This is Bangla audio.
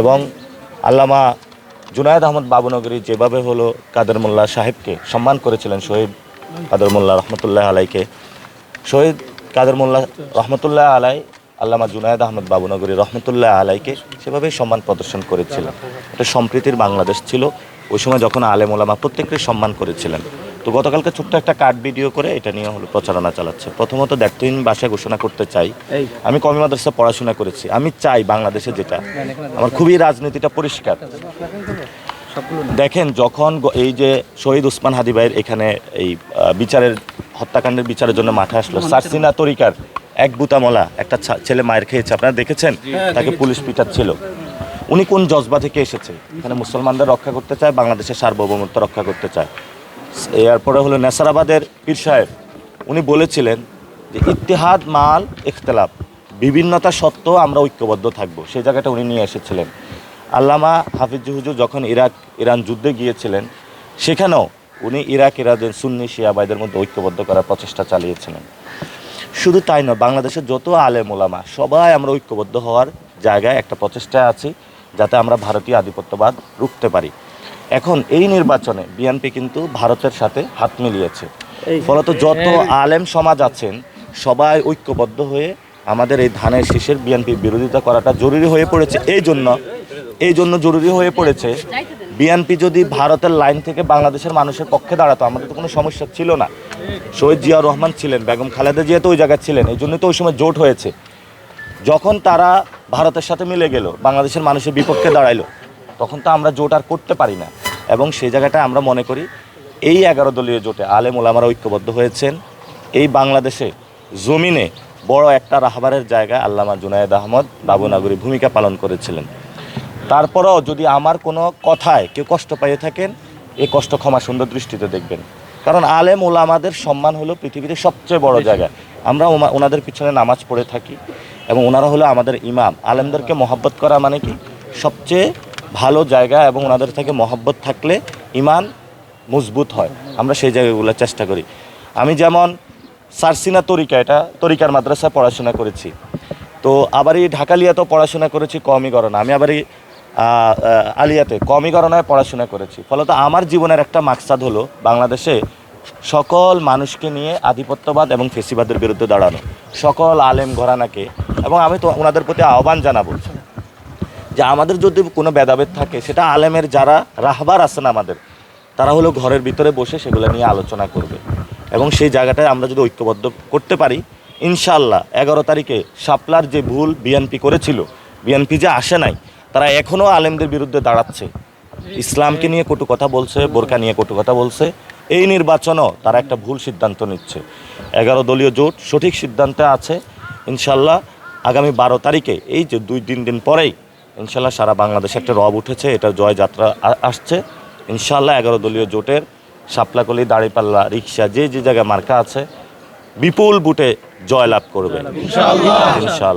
এবং আল্লামা জুনায়েদ আহমদ বাবুনগরী যেভাবে হলো কাদের মোল্লা সাহেবকে সম্মান করেছিলেন, শহীদ কাদের মোল্লা রহমতুল্লাহ আলাইকে, শহীদ কাদের মোল্লা রহমতুল্লাহ আলাই আল্লামা জুনায়েদ আহমদ বাবুনগরী রহমতুল্লাহ আলাইকে সেভাবেই সম্মান প্রদর্শন করেছিলেন। এটা সম্প্রীতির বাংলাদেশ ছিল ওই সময়, যখন আলেম ওলামা প্রত্যেককে সম্মান করেছিলেন। তো গতকালকে ছোট্ট একটা কার্ড ভিডিও করে এটা নিয়ে হলো প্রচারণা চালাচ্ছে। প্রথমত দায়িত্বহীন ভাষায় ঘোষণা করতে চাই, আমি কওমি মাদ্রাসায় পড়াশোনা করেছি। আমি চাই বাংলাদেশে যেটা আমার খুবই রাজনীতিটা পরিষ্কার। দেখেন, যখন এই যে শহীদ ওসমান হাদি ভাইয়ের এখানে এই বিচারের হত্যাকাণ্ডের বিচারের জন্য মাঠে আসলো, সারসিনা তরিকার এক বুতামলা একটা ছেলে মায়ের খেয়েছে, আপনারা দেখেছেন, তাকে পুলিশ পিটাচ্ছিল। উনি কোন জজবা থেকে এসেছে? এখানে মুসলমানদের রক্ষা করতে চায়, বাংলাদেশের সার্বভৌমত্ব রক্ষা করতে চায়। এরপরে হলো নেসারাবাদের পীর সাহেব, উনি বলেছিলেন যে ইত্তেহাদ মাল ইখতিলাফ, বিভিন্নতা সত্ত্বেও আমরা ঐক্যবদ্ধ থাকবো, সেই জায়গাটা উনি নিয়ে এসেছিলেন। আল্লামা হাফিজ হুজুর যখন ইরান যুদ্ধে গিয়েছিলেন, সেখানেও উনি ইরানের সুন্নি শিয়া ভাইদের মধ্যে ঐক্যবদ্ধ করার প্রচেষ্টা চালিয়েছিলেন। শুধু তাই নয়, বাংলাদেশের যত আলেম ওলামা সবাই আমরা ঐক্যবদ্ধ হওয়ার জায়গায় একটা প্রচেষ্টায় আছি, যাতে আমরা ভারতীয় আধিপত্যবাদ রুখতে পারি। এখন এই নির্বাচনে বিএনপি কিন্তু ভারতের সাথে হাত মিলিয়েছে, ফলত যত আলেম সমাজ আছেন সবাই ঐক্যবদ্ধ হয়ে আমাদের এই ধানের শীষের বিএনপির বিরোধিতা করাটা জরুরি হয়ে পড়েছে। এই জন্য জরুরি হয়ে পড়েছে, বিএনপি যদি ভারতের লাইন থেকে বাংলাদেশের মানুষের পক্ষে দাঁড়াতো আমাদের তো কোনো সমস্যা ছিল না। শহীদ জিয়াউর রহমান ছিলেন, বেগম খালেদা জিয়া তো ওই জায়গায় ছিলেন, এই জন্যই তো ওই সময় জোট হয়েছে। যখন তারা ভারতের সাথে মিলে গেল, বাংলাদেশের মানুষের বিপক্ষে দাঁড়াইলো, তখন তো আমরা জোট আর করতে পারি না। এবং সেই জায়গাটা আমরা মনে করি এই 11 দলীয় জোটে আলেম ওলামারা ঐক্যবদ্ধ হয়েছেন। এই বাংলাদেশে জমিনে বড় একটা রাহবারের জায়গায় আল্লামা জুনায়েদ আহমদ বাবুনগরী ভূমিকা পালন করেছিলেন। তারপরেও যদি আমার কোনো কথায় কেউ কষ্ট পেয়ে থাকেন, এই কষ্ট ক্ষমা সুন্দর দৃষ্টিতে দেখবেন, কারণ আলেম ওলামাদের সম্মান হলো পৃথিবীতে সবচেয়ে বড় জায়গা। আমরা ওনাদের পিছনে নামাজ পড়ে থাকি এবং ওনারা হলো আমাদের ইমাম। আলেমদেরকে মহব্বত করা মানে কি সবচেয়ে ভালো জায়গা, এবং ওনাদের থেকে মহব্বত থাকলে ইমান মজবুত হয়। আমরা সেই জায়গাগুলো চেষ্টা করি। আমি যেমন সারসিনা তরিকা, এটা তরিকার মাদ্রাসায় পড়াশোনা করেছি, তো আবারই ঢাকালিয়াতেও পড়াশোনা করেছি কওমি গণনা, আমি আবারই আলিয়াতে কওমি গণনায় পড়াশোনা করেছি। ফলত আমার জীবনের একটা মাকসাদ হলো বাংলাদেশে সকল মানুষকে নিয়ে আধিপত্যবাদ এবং ফেসিবাদের বিরুদ্ধে দাঁড়ানো, সকল আলেম ঘরানাকে। এবং আমি তো ওনাদের প্রতি আহ্বান জানাবো যে আমাদের যদি কোনো ভেদাভেদ থাকে, সেটা আলেমের যারা রাহবার আছেন আমাদের, তারা হলো ঘরের ভিতরে বসে সেগুলো নিয়ে আলোচনা করবে। এবং সেই জায়গাটায় আমরা যদি ঐক্যবদ্ধ করতে পারি, ইনশাআল্লাহ 11 তারিখে শাপলার যে ভুল বিএনপি করেছিল, বিএনপি যে আসে নাই, তারা এখনও আলেমদের বিরুদ্ধে দাঁড়াচ্ছে, ইসলামকে নিয়ে কটু কথা বলছে, বোরকা নিয়ে কটু কথা বলছে। এই নির্বাচনও তারা একটা ভুল সিদ্ধান্ত নিচ্ছে। 11 দলীয় জোট সঠিক সিদ্ধান্তে আছে। ইনশাআল্লাহ আগামী 12 তারিখে, এই যে 2-3 দিন পরেই ইনশাআল্লাহ সারা বাংলাদেশে একটা রব উঠেছে, এটা জয়যাত্রা আসছে। ইনশাআল্লাহ 11 দলীয় জোটের শাপলাকলি, দাঁড়িপাল্লা, রিক্সা, যে যে জায়গায় মার্কা আছে, বিপুল বুটে জয়লাভ করবে ইনশাআল্লাহ।